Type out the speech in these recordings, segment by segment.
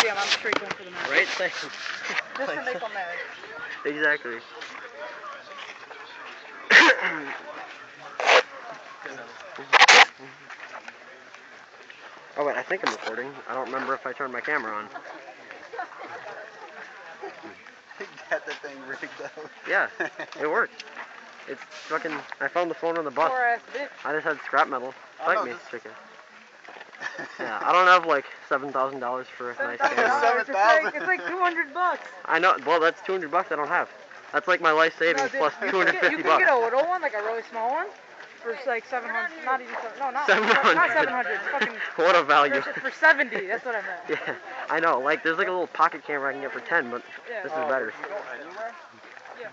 see him, I'm straight going for the match. Right? Like, Just to make them mad. exactly. Oh wait, I think I'm recording. I don't remember if I turned my camera on. Got the thing rigged out. Yeah, it worked. It's fucking. I found the phone on the bus. Poor ass bitch. I just had scrap metal. I Fight me, chicken. Yeah, I don't have like $7,000 for a nice camera. It's like $200. I know. Well, that's $200 I don't have. That's like my life savings plus $250. You can get a little one, like a really small one, for like 700. Not even not 700. Not 700. Fucking. What a value. For 70. That's what I meant. Yeah, I know. Like there's like a little pocket camera I can get for 10, but this is better. Yeah.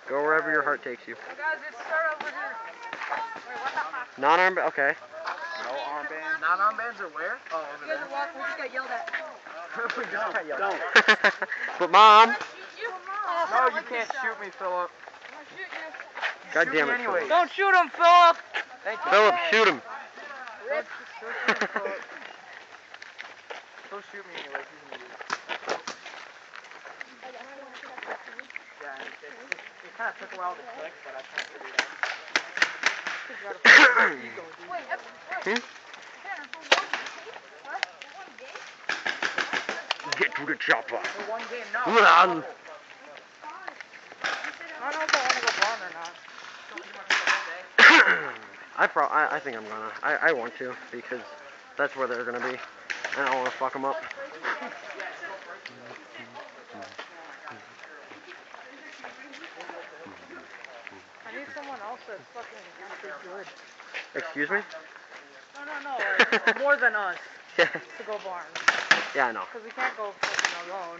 Go wherever your heart takes you. So guys, let's start over here. Wait, what the fuck? Non-arm. Okay. No armbands. Non-armbands are where? Oh, over there. We just got yelled at. Don't. But mom. No, you can't shoot me, Philip. God damn it, anyway. Don't shoot him, Philip. Thank you. Philip, shoot him. Don't shoot me anyway. Yeah, it kind of took a while to click, but I can't figure it out. Get to the chopper. For one game, no. Run. I don't know if I want to go barn or not. I think I'm gonna. I want to because that's where they're gonna be, and I want to fuck them up. I need someone else that's fucking actually good. Excuse me? No, like, more than us Yeah. to go barn. Yeah, I know. Because we can't go fucking alone.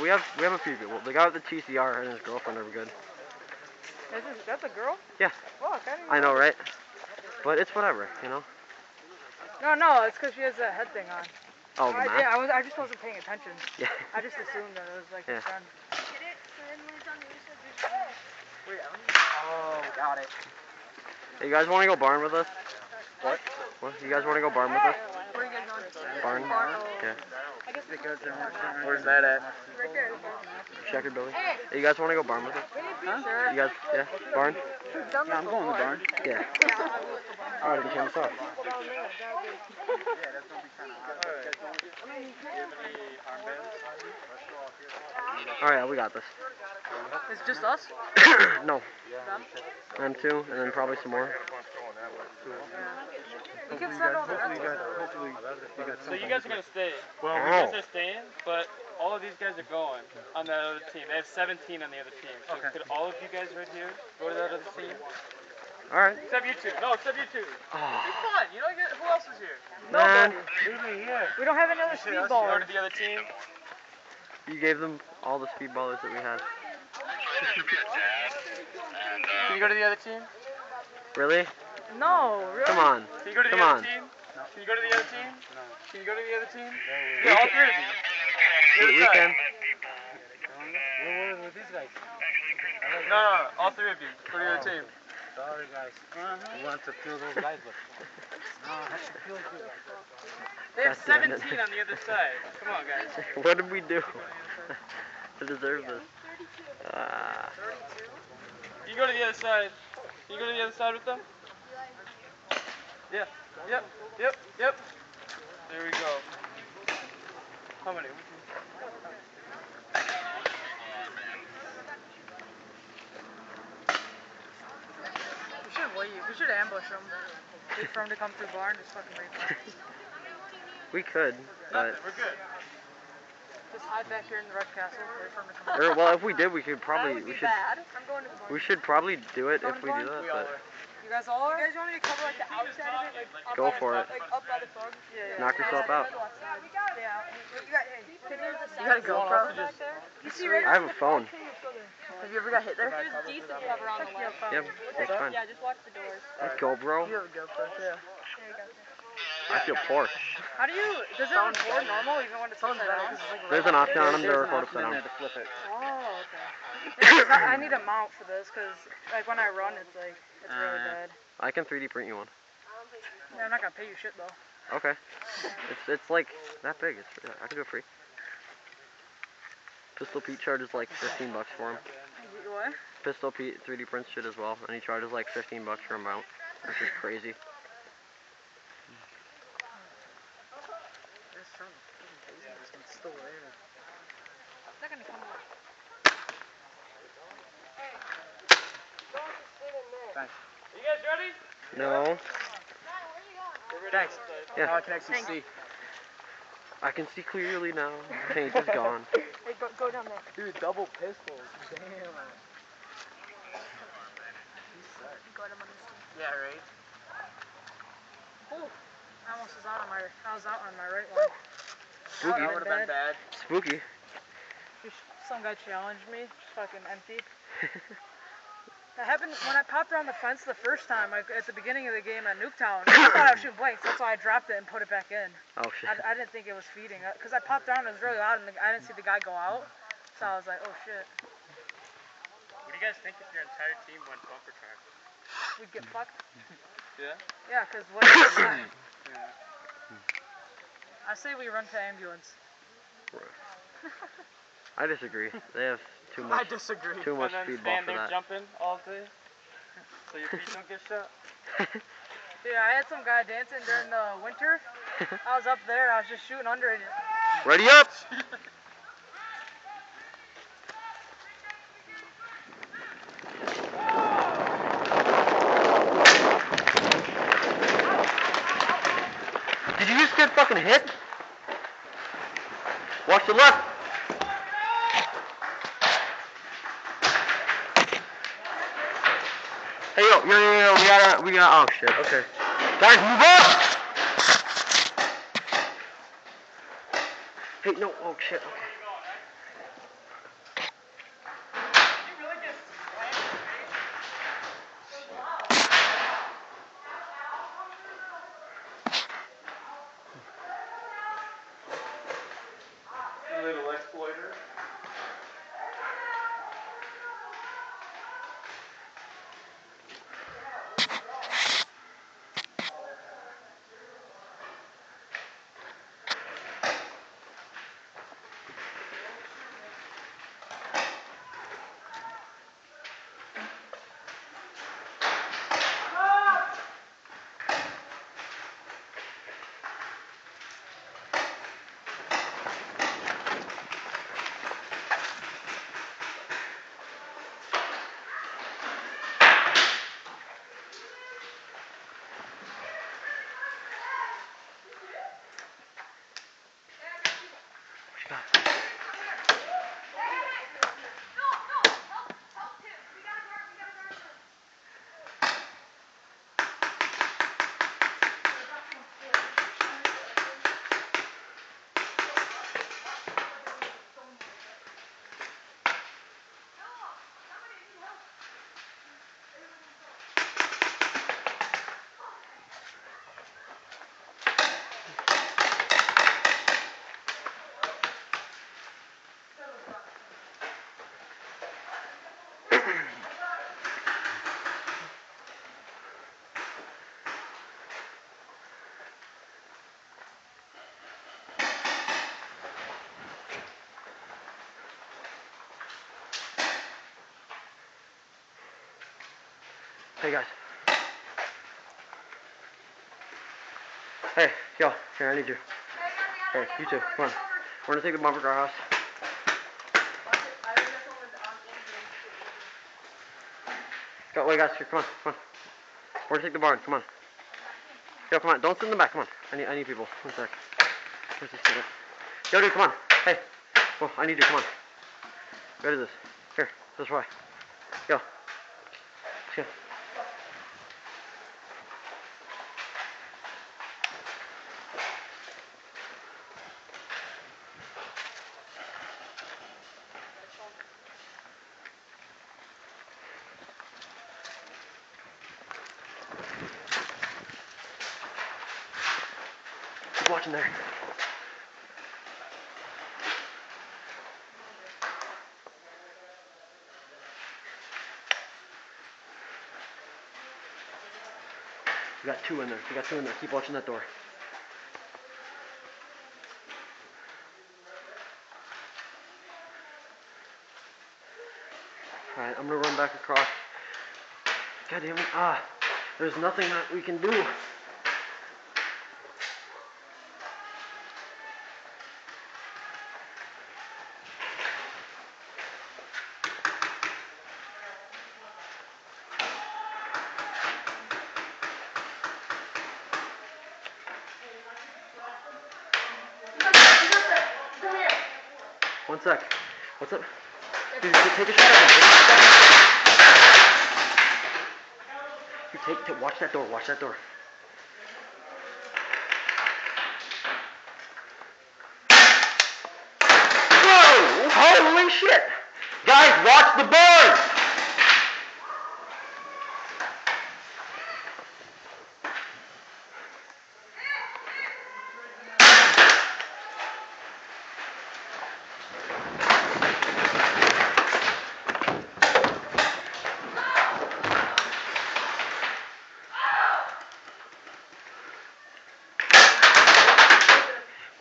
We have a few people. The guy with the TCR and his girlfriend are good. That's a girl? Yeah. Fuck, I know, right? But it's whatever, you know. No, it's because she has that head thing on. Oh, the mask? Yeah, I just wasn't paying attention. Yeah. I just assumed that it was like a friend. Oh, got it. Hey, you guys want to go barn with us? What? What? You guys want to go barn with us? Where are you guys going? Barn? Yeah. I guess Where's that at? right there. Checker Billy. Hey, you guys want to go barn with us? Huh? You guys, yeah? Barn? Yeah, I'm going to the barn. Yeah. Alright, we can start. Alright, we got this. It's just us? No. Them? Them two, and then probably some more. We can send all the rest. So you guys are going to stay. Well, You guys are staying, but all of these guys are going on the other team. They have 17 on the other team. So could all of you guys right here go to that other team? Alright. Except you two. No, except you two. Oh. Come on. You know who else is here? Man, We don't have any other Go speedball. to the other team. you gave them all the speedballers that we had. Can you go to the other team? Really? No, really? Come on. Can you go to the Come other on. team? Can you go to the other team? No. Can you go to the other team? Yeah, all three of you. We can. With these guys. No, all three of you. Go to the other team. Sorry, guys. We want to kill those guys, but no, I have to kill you. They have God damn it. 17 on the other side. Come on, guys. What did we do to deserve this? You go to the other side. Can you go to the other side with them? Yeah. Yep. There we go. How many? We should wait. We should ambush them. Wait for them to come through barn. Just fucking rape them. We could, but... We're good. Just hide back here in the red castle. Wait for them to come. Or, well, if we did, we could probably... That would be bad. I'm going to barn. We should probably do it if we Going do to that, We all but... are. You guys all are? You guys want me to cover like the outside of it? Like, up Go by for the, it. Like up by the frog? Yeah. Knock yourself out. You got a GoPro back there? You see right I have a phone. Have you ever got hit there? There's decent cover on the left. Yep, that's fine. Yeah, just watch the doors. Let's go, bro. You have a GoPro too. I feel poor. How do you, does it record normal even when it's upside down? There's an option on them to record upside down. to flip it. Oh, okay. Yeah, 'cause I need a mount for this because like when I run it's like, it's really bad. I can 3D print you one. Yeah, I'm not gonna pay you shit though. Okay. It's like that big. I can do it free. Pistol Pete charges like $15 for him. What? Pistol Pete 3D prints shit as well, and he charges like $15 for a mount, which is crazy. This son of a fucking basement just gonna still there. They're gonna come over. Thanks. You guys ready? No. Thanks. Yeah. Now I can actually see. I can see clearly now. Paint is gone. Hey, go down there. Dude, double pistols. Damn. Got him on this team. Yeah, right? Ooh. I almost was out on my right one. Spooky. That would have been bad. Spooky. Some guy challenged me, just fucking empty. That happened when I popped around the fence the first time, like at the beginning of the game at Nuketown. I thought I was shooting blanks, that's why I dropped it and put it back in. Oh shit. I didn't think it was feeding, because I popped around, it was really loud, and I didn't see the guy go out. So I was like, oh shit. What do you guys think if your entire team went bumper track? We'd get fucked. Yeah? Yeah, because what is this? I say we run to ambulance. I disagree. They have too I much disagree. too much and then speedball stand for there that. jumping all day so your feet don't get shot? Yeah, I had some guy dancing during the winter. I was up there, I was just shooting under it. Ready up! Did you just get fucking hit? Watch the left! Hey yo, we gotta, oh shit, okay. Guys, move up! Hey, no, oh shit, okay. Little exploiter. Hey guys. Hey, yo, here, I need you. Hey, you two, come on. We're gonna take the bumper car house. Go, wait guys, here, come on. We're gonna take the barn, come on. Yo, come on, don't sit in the back, come on. I need people, 1 sec. Where's this shit? Yo, dude, come on. Hey, well, I need you, come on. Go to this. Here, this way. Go. Let's go. Keep watching there. We got two in there. Keep watching that door. Alright, I'm gonna run back across. God damn it. There's nothing that we can do. One sec. What's up? Dude, take a shot at me. Dude, watch that door. Watch that door. Whoa! Holy shit! Guys, watch the board!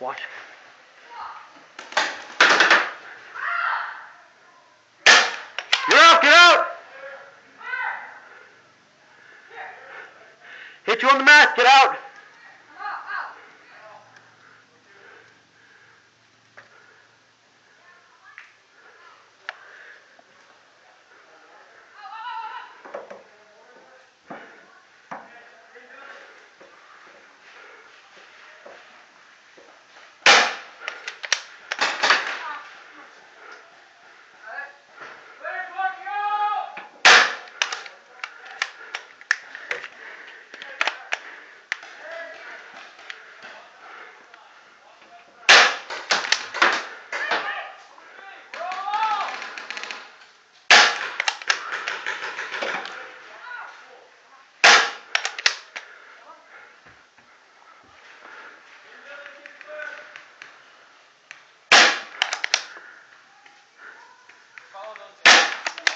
Watch. Get out! Get out! Hit you on the mat. Get out!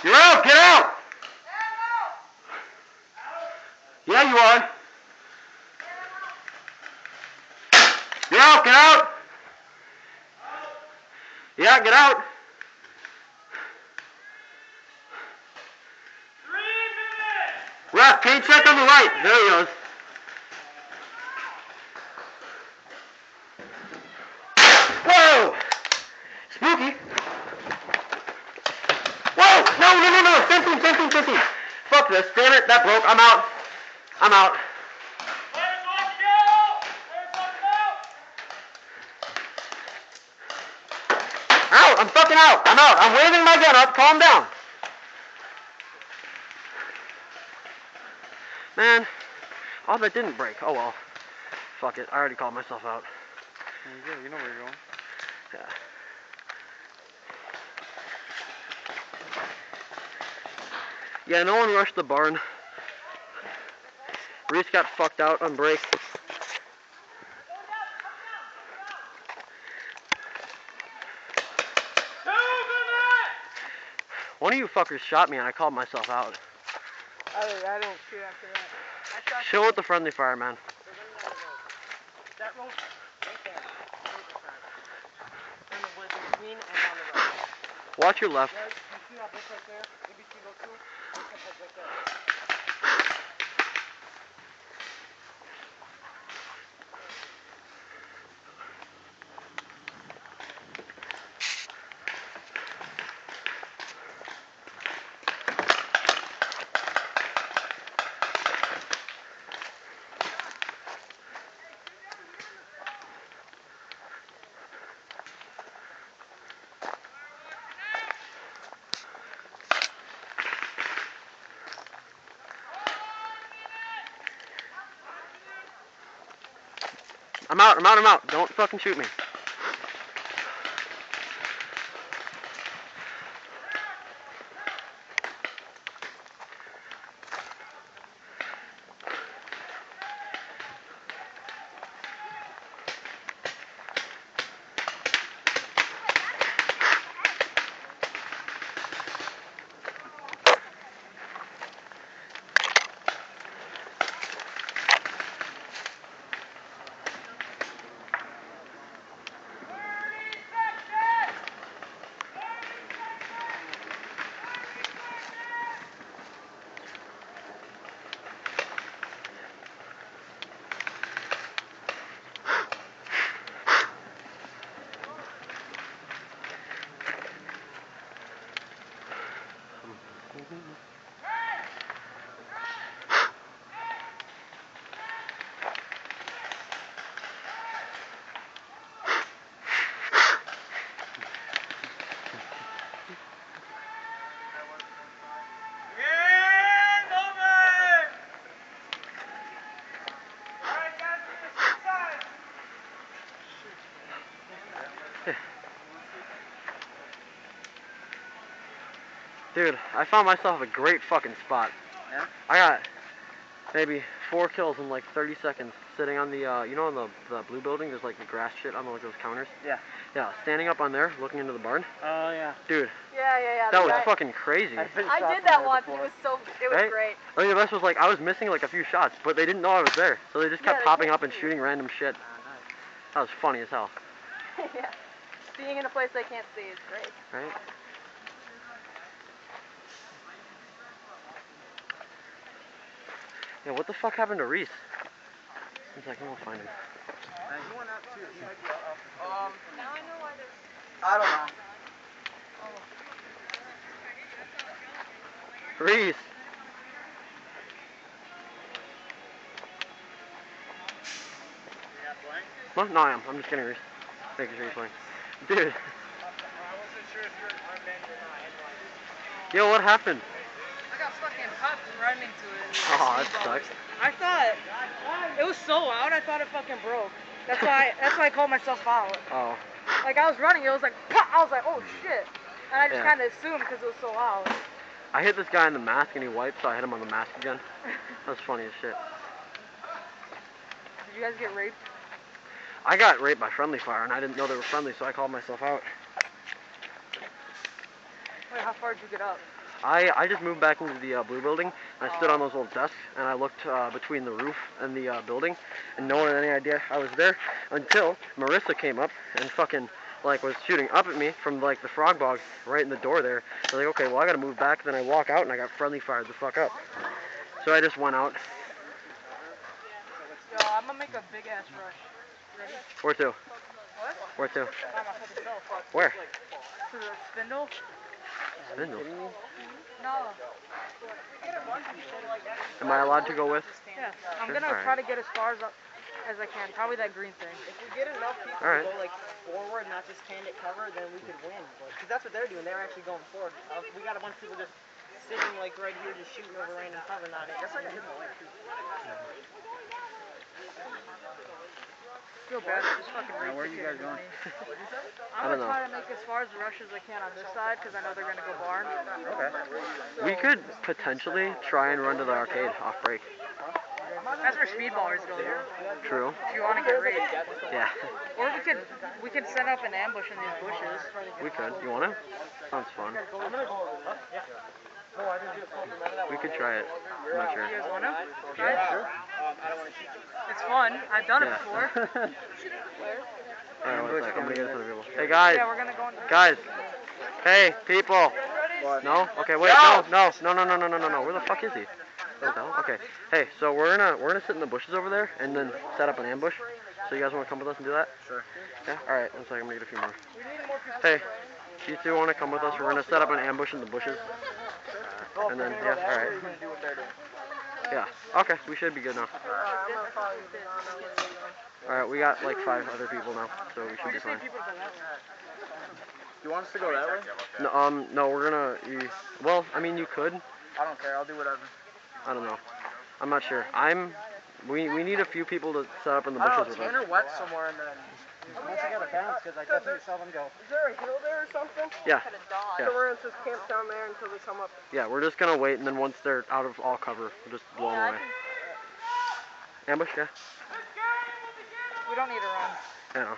You're out! Get out! Yeah, you are. You're out! Get out! Yeah, get out! 3 minutes! Ref, paint check on the right. There he goes. Whoa! Spooky. Whoa! No! Fencing. Fuck this. Damn it, that broke. I'm out. Out! I'm fucking out. I'm out. I'm waving my gun up. Calm down. Man, all that didn't break. Oh well. Fuck it. I already called myself out. Yeah, you know where you're going. Yeah. Yeah, no one rushed the barn. Reese got fucked out on break. One of you fuckers shot me and I called myself out. I didn't shoot after that. Chill with the friendly fire, man. That road right there. On the wood in between and on the right. Watch your left. Yeah, you see that bush right there? In between those two? Look at that right there. I'm out. Don't fucking shoot me. Dude, I found myself a great fucking spot. Yeah? I got maybe 4 kills in like 30 seconds sitting on the, you know, on the blue building, there's like the grass shit on like those counters. Yeah. Yeah, standing up on there, looking into the barn. Oh, yeah. Dude, Yeah. that was fucking crazy. I did that once and it was Right? great. I mean, the best was like, I was missing like a few shots, but they didn't know I was there. So they just kept they popping can't up and see shooting random shit. That was funny as hell. Yeah. Being in a place they can't see is great. Right? Yeah, what the fuck happened to Reese? Seems like I won't find him. He went out too. He might be off. Now I know why there's... I don't know. Reese! Well, no, I am. I'm just kidding, Reese. Making sure he's playing. Dude. I wasn't sure if you're unbanned or not. Yo, what happened? I got fucking popped right into it. Oh, that sucks. I thought it was so loud. I thought it fucking broke. That's why I called myself out. Oh. Like I was running, it was like pop. I was like, oh shit, and I just Yeah. kind of assumed because it was so loud. I hit this guy in the mask and he wiped, so I hit him on the mask again. That was funny as shit. Did you guys get raped? I got raped by friendly fire and I didn't know they were friendly, so I called myself out. Wait, how far did you get up? I just moved back into the blue building. And I stood on those old desks and I looked between the roof and the building, and no one had any idea I was there until Marissa came up and fucking like was shooting up at me from like the frog bog right in the door there. I was like, okay, well I gotta move back. Then I walk out and I got friendly fired the fuck up. So I just went out. Yo, I'm gonna make a big ass rush. Ready? Where to? What? Where to? By my fucking self. Where? To the spindle? Spindle. No. Am I allowed to go with? Yeah. I'm Sure. gonna Alright. try to get as far as I can. Probably that green thing. If we get enough people All right. to go like forward, not just hand it cover, then we could win. Because that's what they're doing. They're actually going forward. We got a bunch of people just sitting like right here, just shooting over random cover. Not it. Guess I got hit in the leg too. I feel bad. I just fucking raped Where are you guys going? I'm don't gonna know. try to make as far as the rush as I can on this side because I know they're gonna go barn. Okay. So, We could potentially try and run to the arcade off break. That's where speedballers go though. True. If you want to get raped. Yeah. Or we could set up an ambush in these bushes. We could. You wanna? Sounds fun. We could try it. I'm not sure. You guys wanna? Try it? Sure. It's fun. I've done it Yeah. before. Alright, one sec. I'm gonna get some people. Hey guys. Yeah, we're gonna go in. Guys. Hey, people. No? Okay, wait. No. Where the fuck is he? What the hell? Okay. Hey, so we're gonna sit in the bushes over there and then set up an ambush. So you guys wanna come with us and do that? Sure. Yeah? Alright, one sec. I'm gonna get a few more. We need more people. Hey, you two wanna come with us? We're gonna set up an ambush in the bushes. And then, yeah, alright. Yeah. Okay, we should be good now. Alright, we got like 5 other people now, so we should be fine. You want us to go that way? No, we're gonna, well, I mean, you could. I don't care. I'll do whatever. I don't know. I'm not sure. We need a few people to set up in the I bushes don't know. with Tan us. or wet somewhere and then. Once I gotta bounce, because I definitely saw them go. Is there a hill there or something? Yeah. So we're gonna just camp down there until they come up. Yeah, we're just gonna wait, and then once they're out of all cover, we'll just blow them away. Ambush, yeah. We don't need to run. I know.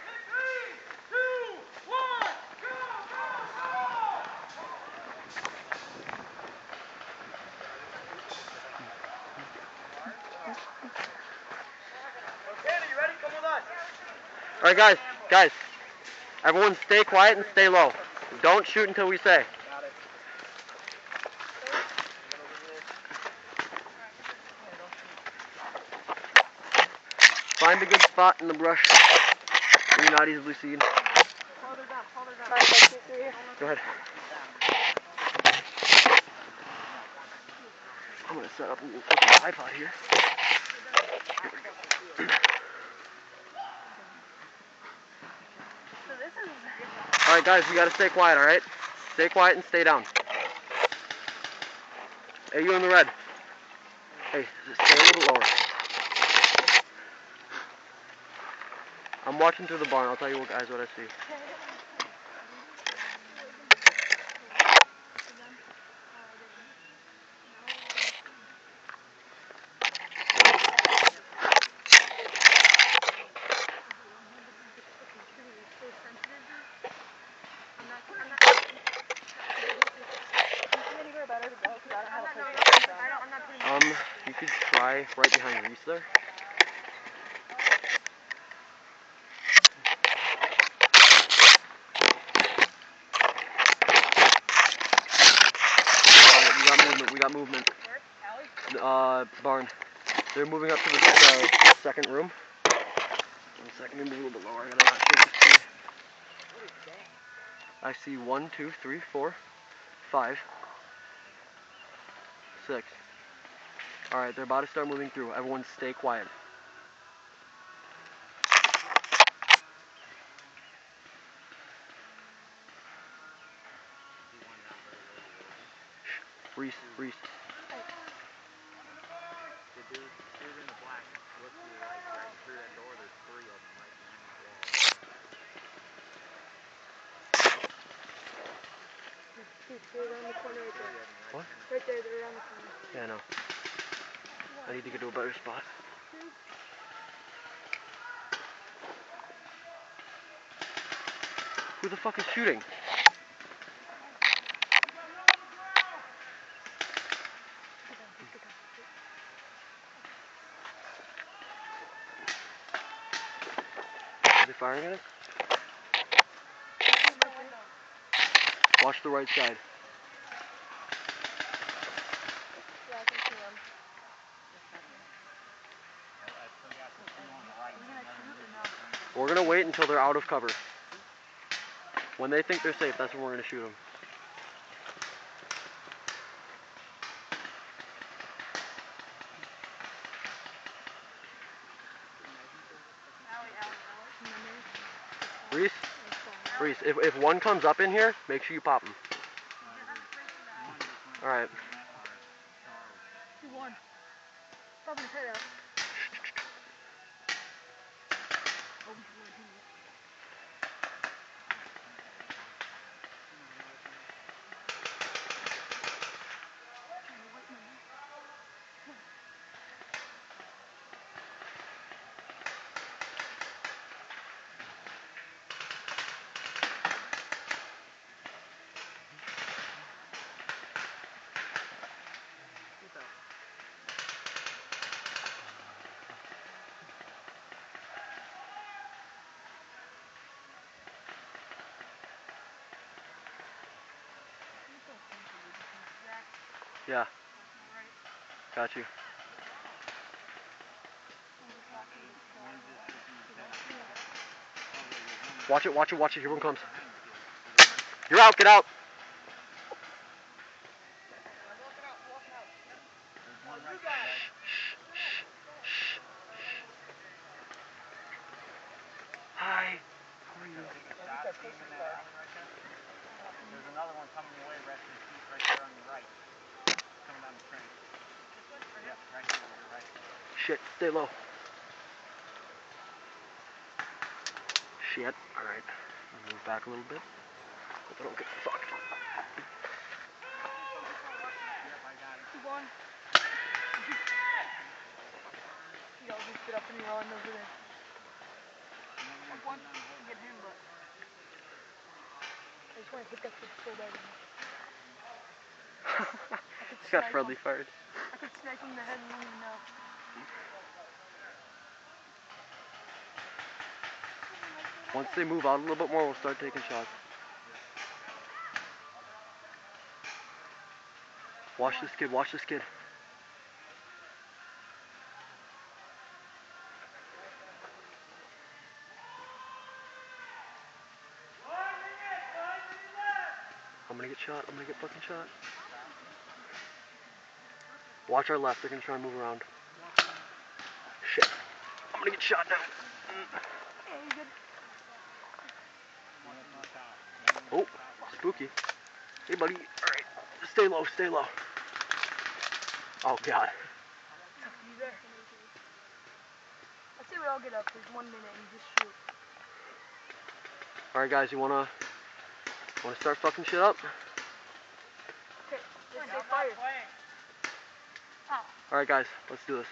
Alright guys, everyone stay quiet and stay low. Don't shoot until we say. Find a good spot in the brush where you're not easily seen. Go ahead. I'm gonna set up a little fucking tripod here. Alright guys, you gotta stay quiet, alright? Stay quiet and stay down. Hey, you in the red. Hey, stay a little lower. I'm watching through the barn. I'll tell you guys what I see. guy right behind Reese there. Alright, we got movement. Barn. They're moving up to the second room. 1 second, let me move a little bit lower. I gotta not shake this tree. I see 1, 2, 3, 4, 5, 6. Alright, they're about to start moving through. Everyone stay quiet. Reese. The dude in the black, look to your right, right through that door, there's 3 of them right behind that wall. They're around the corner right there. What? Right there, they're around the corner. Yeah, I know. I need to get to a better spot. Who the fuck is shooting? Are they firing at us? Watch the right side. Yeah, I can see them. We're gonna wait until they're out of cover. When they think they're safe, that's when we're gonna shoot them. Reese, if one comes up in here, make sure you pop him. Alright. 2-1. Pop his head out. Yeah. Got you. Watch it. Here one comes. You're out, get out. Hi. How are you? There's another one coming your way, right there on your right. Coming down the train. Yep, right here on your right. Shit, stay low. Shit. Alright. Move back a little bit. Hope I don't get fucked. Yep, I got it. 2-1. Y'all just get up and run over there. One, get him, but I just want to hit that kid so bad. He's got friendly fires. I could smack him in the head and leave him now. Once they move out a little bit more, we'll start taking shots. Watch this kid. I'm gonna get shot. I'm gonna get fucking shot. Watch our left. They're gonna try and move around. Shit. I'm gonna get shot now. Oh, spooky. Hey, buddy. Alright. Stay low. Oh, God. You there? I say we all get up. There's 1 minute and just shoot. Alright, guys. You wanna start fucking shit up? Okay. Let's say fire. Alright, guys. Let's do this.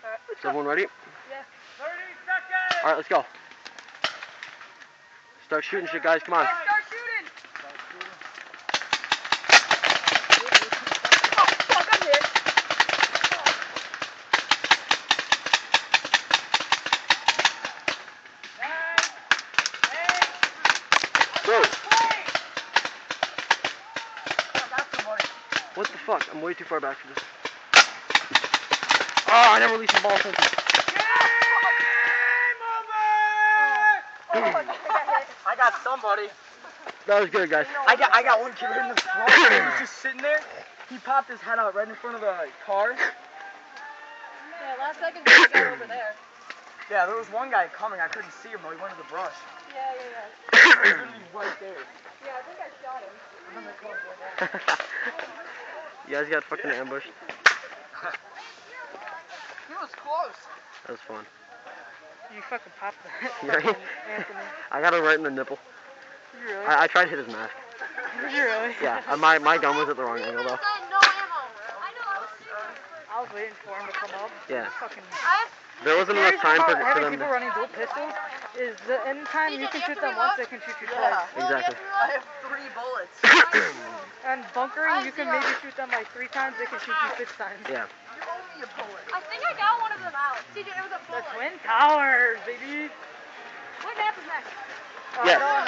Alright. Is everyone ready? Yeah. 30 seconds! Alright, let's go. Start shooting shit, guys. Come on. Start shooting! Oh, fuck, I'm hit. back. I'm way too far back for this. Oh, I never released the ball since. I got somebody. That was good, guys. I got one kid in the front. He was just sitting there. He popped his head out right in front of the car. Yeah, last second he got over there. Yeah, there was one guy coming. I couldn't see him though. He went to the brush. Yeah. He was literally right there. Yeah, I think I shot him. You guys got fucking ambushed. He was close. That was fun. You fucking popped that. Right? Anthony. I got him right in the nipple. Did you really? I tried to hit his mask. Did you really? Yeah, my gun was at the wrong angle though. I was waiting for him to come up. Yeah. Fucking. There wasn't enough time for having them people to... running dual pistols is the anytime you can shoot them once, they can shoot you twice. Exactly. I have 3 bullets. And bunkering, you can maybe shoot them like 3 times, they can shoot you 6 times. Yeah. You owe me a bullet. I think I got one of them out. CJ, it was a The bullet. Twin Towers, baby. What map is next? Yes. No,